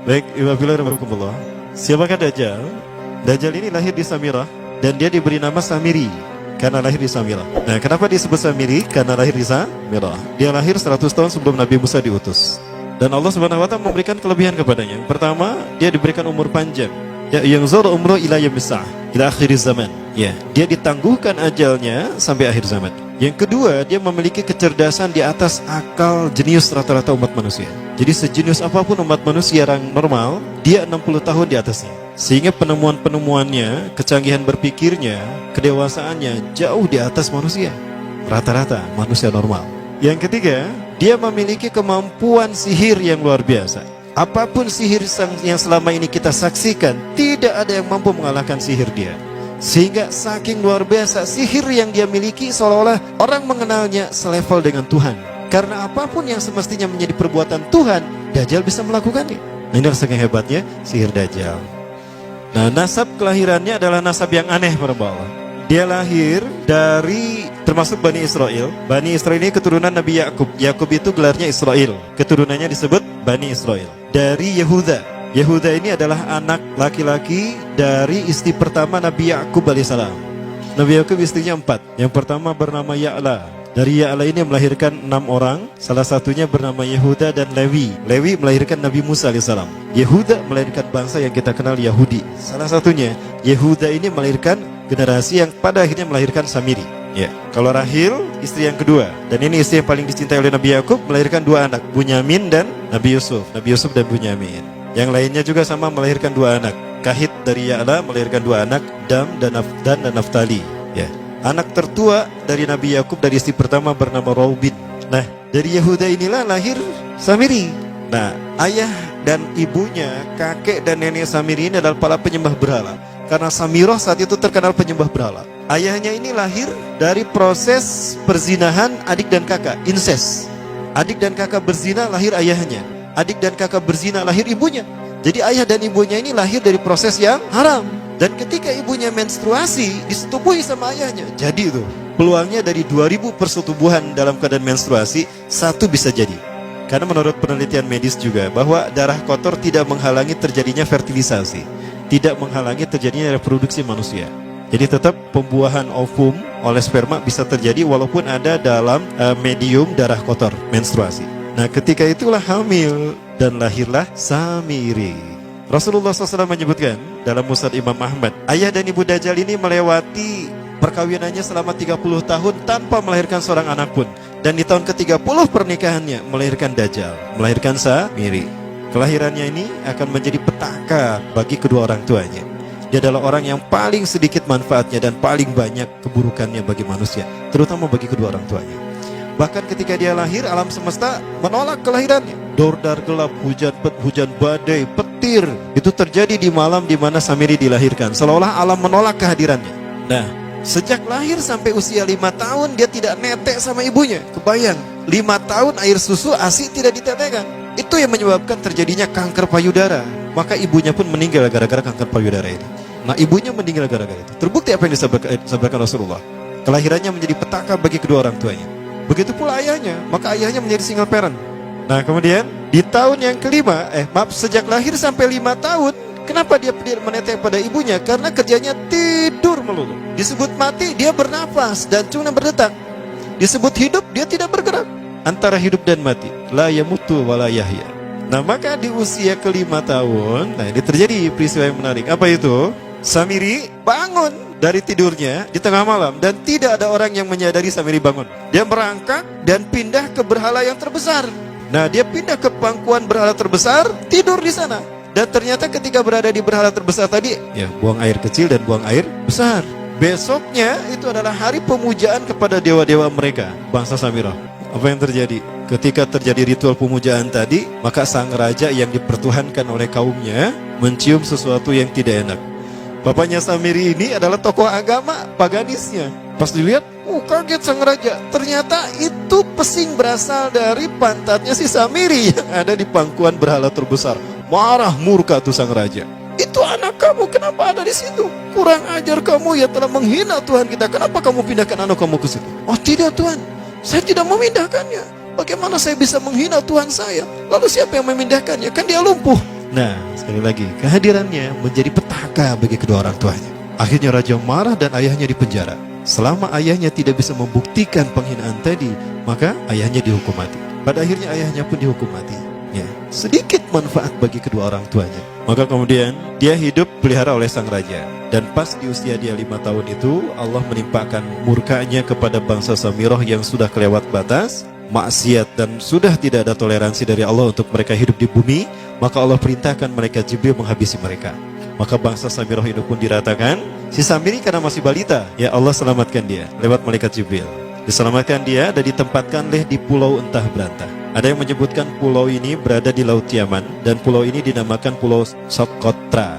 Baik, Bismillahirrahmanirrahim. Siapakah Dajjal? Dajjal ini lahir di Samirah dan dia diberi nama Samiri karena lahir di Samirah. Nah, kenapa disebut Samiri? Karena lahir di Samirah. Dia lahir 100 tahun sebelum Nabi Musa diutus. Dan Allah Subhanahu wa taala memberikan kelebihan kepadanya. Yang pertama, dia diberikan umur panjang. Ya, yang zur umru ila yamsah, ila akhir zaman. Ya, dia ditangguhkan ajalnya sampai akhir zaman. Yang kedua, dia memiliki kecerdasan di atas akal jenius rata-rata umat manusia. Jadi sejenius apapun umat manusia yang normal, dia 60 tahun di atasnya. Sehingga penemuan-penemuannya, kecanggihan berpikirnya, kedewasaannya jauh di atas manusia. Rata-rata manusia normal. Yang ketiga, dia memiliki kemampuan sihir yang luar biasa. Apapun sihir yang selama ini kita saksikan, tidak ada yang mampu mengalahkan sihir dia. Sehingga saking luar biasa sihir yang dia miliki, seolah-olah orang mengenalnya selevel dengan Tuhan. Karena apapun yang semestinya menjadi perbuatan Tuhan, Dajjal bisa melakukannya. Nah, ini saking hebatnya sihir Dajjal. Nah, nasab kelahirannya adalah nasab yang aneh para Allah. Dia lahir dari termasuk Bani Israel. Bani Israel ini keturunan Nabi Yakub. Yakub itu gelarnya Israel. Keturunannya disebut Bani Israel. Dari Yehuda. Yehuda ini adalah anak laki-laki dari istri pertama Nabi Yakub alaihissalam. Nabi Yakub istrinya 4. Yang pertama bernama Ya'la. Dari Ya'la ini melahirkan 6 orang. Salah satunya bernama Yehuda dan Lewi. Lewi melahirkan Nabi Musa alaihissalam. Yehuda melahirkan bangsa yang kita kenal Yahudi. Salah satunya Yehuda ini melahirkan generasi yang pada akhirnya melahirkan Samiri. Ya, kalau Rahil istri yang kedua, dan ini istri yang paling dicintai oleh Nabi Yakub, melahirkan 2 anak, Bunyamin dan Nabi Yusuf. Nabi Yusuf dan Bunyamin. Yang lainnya juga sama melahirkan 2 anak. Kahit dari Ya'la melahirkan 2 anak, Dam dan Naftali. Ya. Anak tertua dari Nabi Yakub dari istri pertama bernama Raubin. Nah, dari Yehuda inilah lahir Samiri. Nah, ayah dan ibunya, kakek dan nenek Samiri ini adalah para penyembah berhala. Karena Samirah saat itu terkenal penyembah berhala. Ayahnya ini lahir dari proses perzinahan adik dan kakak, incest. Adik dan kakak berzina, lahir ayahnya. Adik dan kakak berzina, lahir ibunya. Jadi ayah dan ibunya ini lahir dari proses yang haram. Dan ketika ibunya menstruasi, disetubuhi sama ayahnya. Jadi itu peluangnya dari 2000 persetubuhan dalam keadaan menstruasi, 1 bisa jadi. Karena menurut penelitian medis juga bahwa darah kotor tidak menghalangi terjadinya fertilisasi, tidak menghalangi terjadinya reproduksi manusia. Jadi tetap pembuahan ovum oleh sperma bisa terjadi walaupun ada dalam medium darah kotor, menstruasi. Nah, ketika itulah hamil dan lahirlah Samiri. Rasulullah SAW menyebutkan dalam Musnad Imam Ahmad, ayah dan ibu Dajjal ini melewati perkawinannya selama 30 tahun tanpa melahirkan seorang anak pun. Dan di tahun ke-30 pernikahannya melahirkan Dajjal, melahirkan Samiri. Kelahirannya ini akan menjadi petaka bagi kedua orang tuanya. Dia adalah orang yang paling sedikit manfaatnya dan paling banyak keburukannya bagi manusia, terutama bagi kedua orang tuanya. Bahkan ketika dia lahir, alam semesta menolak kelahirannya. Dordar gelap, hujan badai, petir. Itu terjadi di malam di mana Samiri dilahirkan. Seolah-olah alam menolak kehadirannya. Nah, sejak lahir sampai usia 5 tahun, dia tidak netek sama ibunya. Kebayang, 5 tahun air susu ASI tidak ditetekkan. Itu yang menyebabkan terjadinya kanker payudara. Maka ibunya pun meninggal gara-gara kanker payudara ini. Nah, ibunya meninggal gara-gara itu. Terbukti apa yang disampaikan Rasulullah. Kelahirannya menjadi petaka bagi kedua orang tuanya. Begitu pula ayahnya, maka ayahnya menjadi single parent. Nah, kemudian di tahun yang kelima, sejak lahir sampai 5 tahun, kenapa dia menetek pada ibunya? Karena kerjanya tidur melulu. Disebut mati, dia bernafas dan cuma berdetak. Disebut hidup, dia tidak bergerak. Antara hidup dan mati, la yamutu wa la yahya. Nah, maka di usia ke-5 tahun, nah ini terjadi peristiwa yang menarik. Apa itu? Samiri bangun dari tidurnya di tengah malam dan tidak ada orang yang menyadari Samiri bangun. Dia merangkak dan pindah ke berhala yang terbesar. Nah, dia pindah ke pangkuan berhala terbesar, tidur di sana. Dan ternyata ketika berada di berhala terbesar tadi, ya buang air kecil dan buang air besar. Besoknya itu adalah hari pemujaan kepada dewa-dewa mereka, bangsa Samirah. Apa yang terjadi? Ketika terjadi ritual pemujaan tadi, maka sang raja yang dipertuhankan oleh kaumnya mencium sesuatu yang tidak enak. Bapaknya Samiri ini adalah tokoh agama paganisnya. Pas dilihat, kaget sang raja. Ternyata itu pesing berasal dari pantatnya si Samiri yang ada di pangkuan berhala terbesar. Marah murka tuh sang raja. Itu anak kamu, kenapa ada di situ? Kurang ajar kamu, ya telah menghina Tuhan kita. Kenapa kamu pindahkan anak kamu ke situ? Oh tidak Tuhan, saya tidak memindahkannya. Bagaimana saya bisa menghina Tuhan saya? Lalu siapa yang memindahkannya? Kan dia lumpuh. Nah, sekali lagi, kehadirannya menjadi petaka bagi kedua orang tuanya. Akhirnya raja marah dan ayahnya dipenjara. Selama ayahnya tidak bisa membuktikan penghinaan tadi, maka ayahnya dihukum mati. Pada akhirnya ayahnya pun dihukum mati. Ya, sedikit manfaat bagi kedua orang tuanya. Maka kemudian dia hidup pelihara oleh sang raja. Dan pas di usia dia 5 tahun itu, Allah menimpakan murkanya kepada bangsa Samirah yang sudah kelewat batas, maksiat, dan sudah tidak ada toleransi dari Allah untuk mereka hidup di bumi. Maka Allah perintahkan malaikat Jibril menghabisi mereka. Maka bangsa Samirah itu pun diratakan. Si Samiri karena masih balita, ya Allah selamatkan dia lewat malaikat Jibril. Diselamatkan dia dan ditempatkan di pulau entah berantah. Ada yang menyebutkan pulau ini berada di Laut Yaman, dan pulau ini dinamakan Pulau Socotra.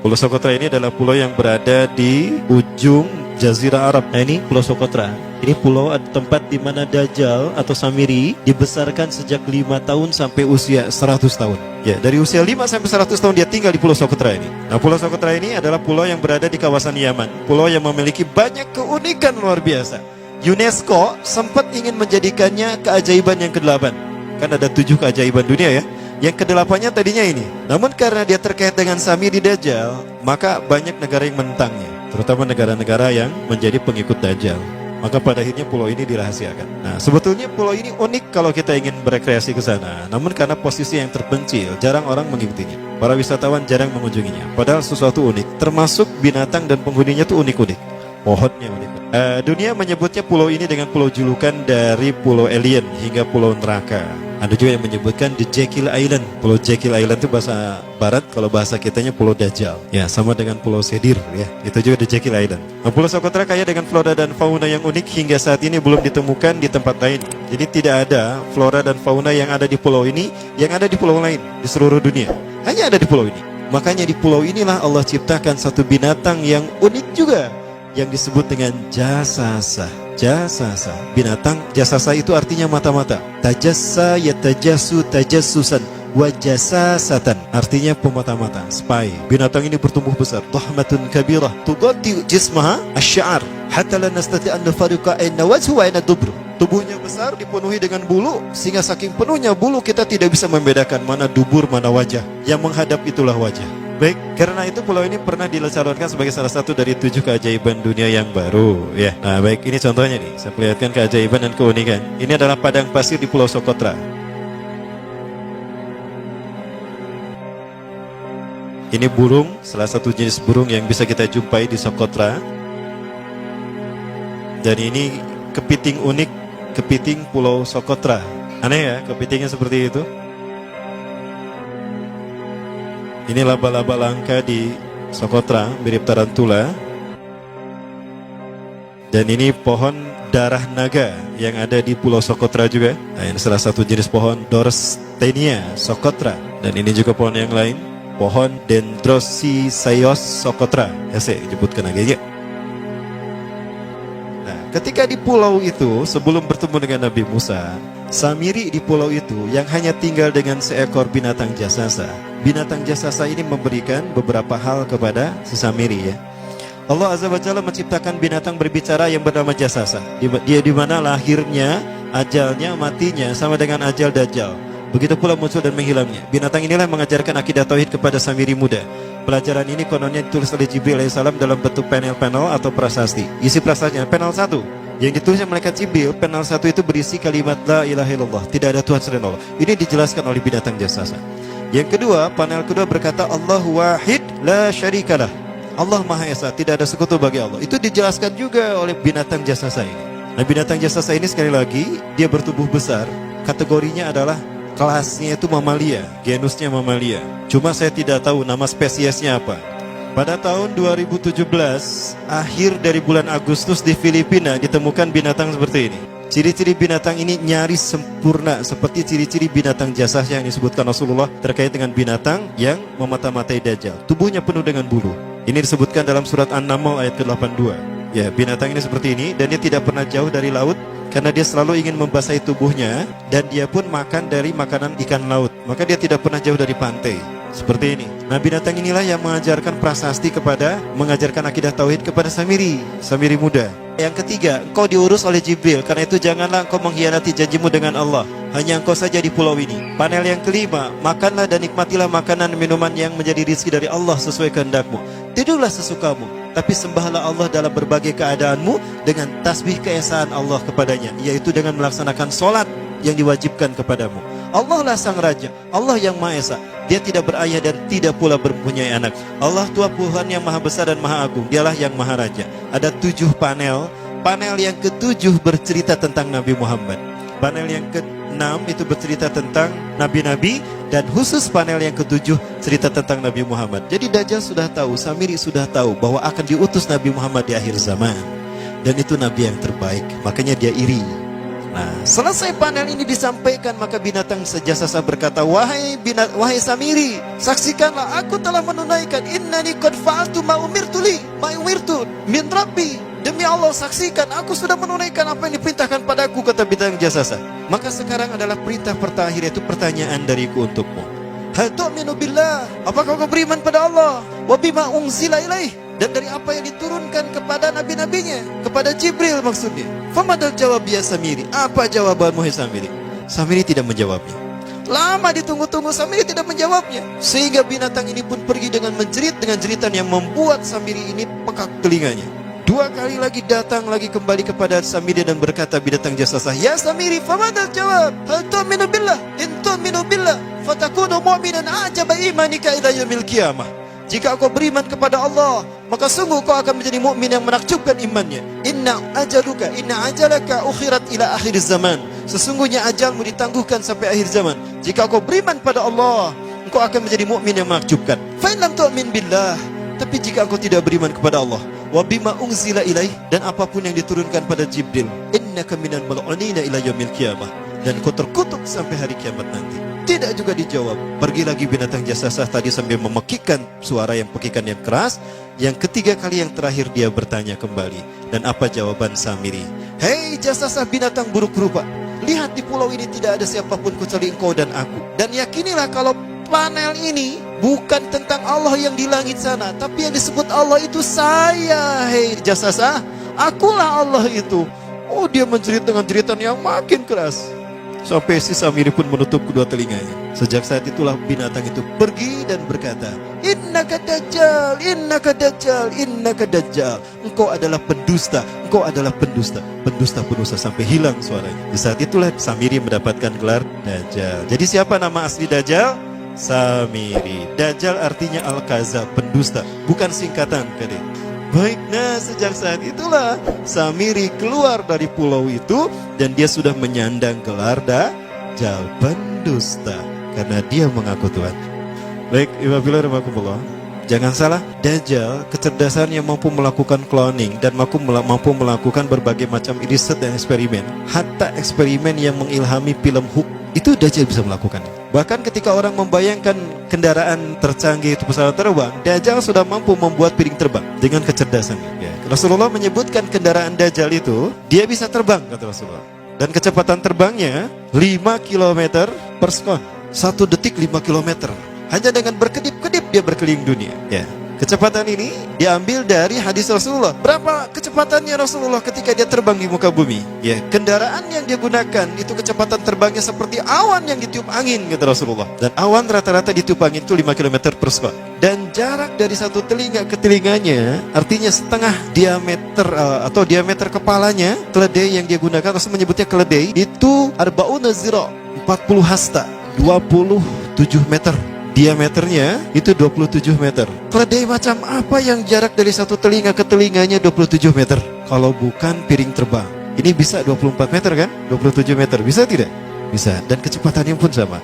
Pulau Socotra ini adalah pulau yang berada di ujung Jazirah Arab. Nah, ini Pulau Socotra. Ini pulau tempat di mana Dajjal atau Samiri dibesarkan sejak 5 tahun sampai usia 100 tahun. Ya, dari usia 5 sampai 100 tahun dia tinggal di Pulau Socotra ini. Nah, Pulau Socotra ini adalah pulau yang berada di kawasan Yaman. Pulau yang memiliki banyak keunikan luar biasa. UNESCO sempat ingin menjadikannya keajaiban yang ke-8. Kan ada 7 keajaiban dunia ya. Yang ke-8-nya tadinya ini. Namun karena dia terkait dengan Samiri Dajjal, maka banyak negara yang menentangnya, terutama negara-negara yang menjadi pengikut Dajjal. Maka pada akhirnya pulau ini dirahasiakan. Nah, sebetulnya pulau ini unik kalau kita ingin berekreasi ke sana. Namun karena posisi yang terpencil, jarang orang mengikutinya. Para wisatawan jarang mengunjunginya. Padahal sesuatu unik, termasuk binatang dan penghuninya tuh unik-unik. Pohonnya unik. Dunia menyebutnya pulau ini dengan pulau julukan dari pulau alien hingga pulau neraka. Ada juga yang menyebutkan The Jekyll Island. Pulau Jekyll Island itu bahasa barat, kalau bahasa kitanya Pulau Dajjal. Ya, sama dengan Pulau Sedir ya. Itu juga The Jekyll Island. Nah, Pulau Socotra kaya dengan flora dan fauna yang unik hingga saat ini belum ditemukan di tempat lain. Jadi tidak ada flora dan fauna yang ada di pulau ini yang ada di pulau lain di seluruh dunia. Hanya ada di pulau ini. Makanya di pulau inilah Allah ciptakan satu binatang yang unik juga, yang disebut dengan jasasa. Jasasa, binatang jasasa itu artinya mata-mata. Tajassa yatajassu tajassusan wa jasasatan, artinya pemata-mata, spy. Binatang ini bertumbuh besar, dhahmatun kabirah tughatti jismaha asy-sya'ar hatta la nastati an nafariqa ayna wajhu wa ayna dubru. Tubuhnya besar, dipenuhi dengan bulu, sehingga saking penuhnya bulu kita tidak bisa membedakan mana dubur mana wajah. Yang menghadap itulah wajah. Baik, karena itu pulau ini pernah dilesarkan sebagai salah satu dari 7 keajaiban dunia yang baru ya. Nah baik, ini contohnya nih, saya perlihatkan keajaiban dan keunikan. Ini adalah padang pasir di Pulau Socotra. Ini burung, salah satu jenis burung yang bisa kita jumpai di Socotra. Dan ini kepiting unik, kepiting Pulau Socotra. Aneh ya, kepitingnya seperti itu. Ini laba-laba langka di Socotra, mirip tarantula. Dan ini pohon darah naga yang ada di Pulau Socotra juga. Nah, ini salah satu jenis pohon Dorstenia Socotra. Dan ini juga pohon yang lain, pohon Dendrocysaios Socotra. Ya, saya sebutkan lagi ya. Nah, ketika di pulau itu, sebelum bertemu dengan Nabi Musa, Samiri di pulau itu yang hanya tinggal dengan seekor binatang jasasa. Binatang jasasa ini memberikan beberapa hal kepada si Samiri ya. Allah Azza wa Jalla menciptakan binatang berbicara yang bernama jasasa. Dia di mana lahirnya, ajalnya, matinya sama dengan ajal Dajjal. Begitu pula muncul dan menghilangnya. Binatang inilah yang mengajarkan akidah tauhid kepada Samiri muda. Pelajaran ini kononnya ditulis oleh Jibril alaihissalam dalam bentuk panel-panel atau prasasti. Isi prasastinya panel 1 yang ditulisnya malaikat Jibril, panel 1 itu berisi kalimat la ilaha illallah, tidak ada Tuhan selain Allah. Ini dijelaskan oleh binatang jasasa. Yang kedua, panel kedua berkata Allahu wahid la syarikalah. Allah Maha Esa, tidak ada sekutu bagi Allah. Itu dijelaskan juga oleh binatang jasasa ini. Nah, binatang jasasa ini sekali lagi dia bertubuh besar. Kategorinya adalah kelasnya itu mamalia, genusnya mamalia. Cuma saya tidak tahu nama spesiesnya apa. Pada tahun 2017, akhir dari bulan Agustus di Filipina ditemukan binatang seperti ini. Ciri-ciri binatang ini nyaris sempurna seperti ciri-ciri binatang jasasa yang disebutkan Rasulullah terkait dengan binatang yang memata-matai Dajjal. Tubuhnya penuh dengan bulu. Ini disebutkan dalam surat An-Naml ayat ke-82. Ya, binatang ini seperti ini dan dia tidak pernah jauh dari laut karena dia selalu ingin membasahi tubuhnya dan dia pun makan dari makanan ikan laut. Maka dia tidak pernah jauh dari pantai. Seperti ini. Nah, binatang inilah yang mengajarkan prasasti mengajarkan akidah tauhid kepada Samiri muda. Yang ketiga, engkau diurus oleh Jibril. Karena itu janganlah engkau mengkhianati janjimu dengan Allah. Hanya engkau saja di pulau ini. Panel yang kelima, makanlah dan nikmatilah makanan dan minuman yang menjadi rizki dari Allah sesuai kehendakmu. Tidurlah sesukamu, tapi sembahlah Allah dalam berbagai keadaanmu dengan tasbih keesaan Allah kepadanya, yaitu dengan melaksanakan solat yang diwajibkan kepadamu. Allah lah sang raja, Allah yang Maha Esa. Dia tidak berayah dan tidak pula mempunyai anak. Allah Tuhan Tuhan yang maha besar dan maha agung. Dialah yang maha raja. Ada 7 panel. Panel yang ke-7 bercerita tentang Nabi Muhammad. Panel yang ke-6 itu bercerita tentang nabi-nabi. Dan khusus panel yang ke-7 cerita tentang Nabi Muhammad. Jadi Dajjal sudah tahu, Samiri sudah tahu bahwa akan diutus Nabi Muhammad di akhir zaman. Dan itu Nabi yang terbaik. Makanya dia iri. Nah, selesai panel ini disampaikan, maka binatang sejasasa berkata, wahai Samiri, saksikanlah aku telah menunaikan innani qad fa'altu ma umirtu min rabbi. Demi Allah, saksikan aku sudah menunaikan apa yang diperintahkan padaku, kata binatang jasasa. Maka sekarang adalah perintah terakhir, yaitu pertanyaan dariku untukmu. Hal tu'minu billah, apakah kau beriman pada Allah? Wa bima unzila ilaih, dan dari apa yang diturunkan kepada nabi-nabinya, kepada Jibril maksudnya. Famadal jawab ya Samiri, apa jawabanmu hai Samiri? Samiri tidak menjawabnya. Lama ditunggu-tunggu, Samiri tidak menjawabnya. Sehingga binatang ini pun pergi dengan menjerit, dengan jeritan yang membuat Samiri ini pekak telinganya. 2 kali lagi datang lagi kembali kepada Samiri dan berkata binatang jasasa, ya Samiri, famadal jawab? Hal tu'minu billah, in tu'minu billah fatakunu mu'minan ajaba imanika ila yaumil qiyamah. Jika kau beriman kepada Allah, maka sungguh kau akan menjadi mukmin yang menakjubkan imannya. Inna ajalaka ukhirat ila akhir zaman. Sesungguhnya ajalmu ditangguhkan sampai akhir zaman. Jika kau beriman pada Allah, engkau akan menjadi mukmin yang menakjubkan. Fa in lam tu'min billah, tapi jika engkau tidak beriman kepada Allah, wa bima unzila ilaih, dan apapun yang diturunkan pada Jibril, innaka minal mal'unina ila yaumil qiyamah, dan kau terkutuk sampai hari kiamat nanti. Tidak juga dijawab. Pergi lagi binatang jasasa tadi sambil memekikkan suara yang pekikan yang keras. Yang ketiga kali yang terakhir dia bertanya kembali. Dan apa jawaban Samiri? Hei jasasa binatang buruk rupa, lihat di pulau ini tidak ada siapapun kecuali engkau dan aku. Dan yakinilah kalau panel ini bukan tentang Allah yang di langit sana, tapi yang disebut Allah itu saya. Hei jasasa, akulah Allah itu. Oh, dia menjerit dengan jeritan yang makin keras. Sampai si Samiri pun menutup kedua telinganya. Sejak saat itulah binatang itu pergi dan berkata, Innaka dajjal, innaka dajjal, innaka dajjal. Engkau adalah pendusta, engkau adalah pendusta. Pendusta sampai hilang suaranya. Di saat itulah Samiri mendapatkan gelar Dajjal. Jadi siapa nama asli Dajjal? Samiri. Dajjal artinya Al-Kazab, pendusta, bukan singkatan kadek. Baik, nah sejak saat itulah Samiri keluar dari pulau itu dan dia sudah menyandang gelar Dajjal, pendusta, karena dia mengaku Tuhan. Baik, Ibabillah, jangan salah, Dajjal kecerdasannya mampu melakukan cloning dan mampu melakukan berbagai macam riset dan eksperimen. Hatta eksperimen yang mengilhami film Hook itu Dajjal bisa melakukan. Bahkan ketika orang membayangkan kendaraan tercanggih itu pesawat terbang, Dajjal sudah mampu membuat piring terbang dengan kecerdasannya. Ya. Rasulullah menyebutkan kendaraan Dajjal itu dia bisa terbang, kata Rasulullah. Dan kecepatan terbangnya 5 km per sekon. 1 detik 5 km. Hanya dengan berkedip-kedip dia berkeliling dunia. Ya. Kecepatan ini diambil dari hadis Rasulullah. Berapa kecepatannya Rasulullah ketika dia terbang di muka bumi? Ya, kendaraan yang dia gunakan itu kecepatan terbangnya seperti awan yang ditiup angin, kata Rasulullah. Dan awan rata-rata ditiup angin itu 5 km per sekon. Dan jarak dari satu telinga ke telinganya, artinya setengah diameter atau diameter kepalanya, keledai yang dia gunakan, Rasul menyebutnya keledai, itu arba'una zira, 40 hasta, 27 meter. Diameternya itu 27 meter. Keledai macam apa yang jarak dari satu telinga ke telinganya 27 meter? Kalau bukan piring terbang. Ini bisa 24 meter kan? 27 meter, bisa tidak? Bisa. Dan kecepatannya pun sama.